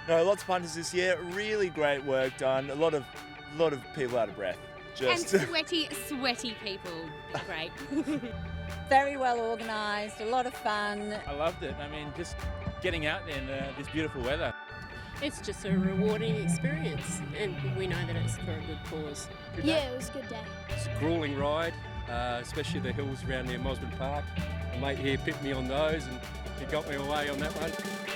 No, lots of punters this year. Really great work done. A lot of people out of breath. Just And sweaty people. Great. Very well organised, a lot of fun. I loved it. I mean, just getting out there in this beautiful weather. It's just a rewarding experience, and we know that it's for a good cause. Yeah, it was a good day. It's a gruelling ride, especially the hills around near Mosman Park. A mate here picked me on those and he got me away on that one.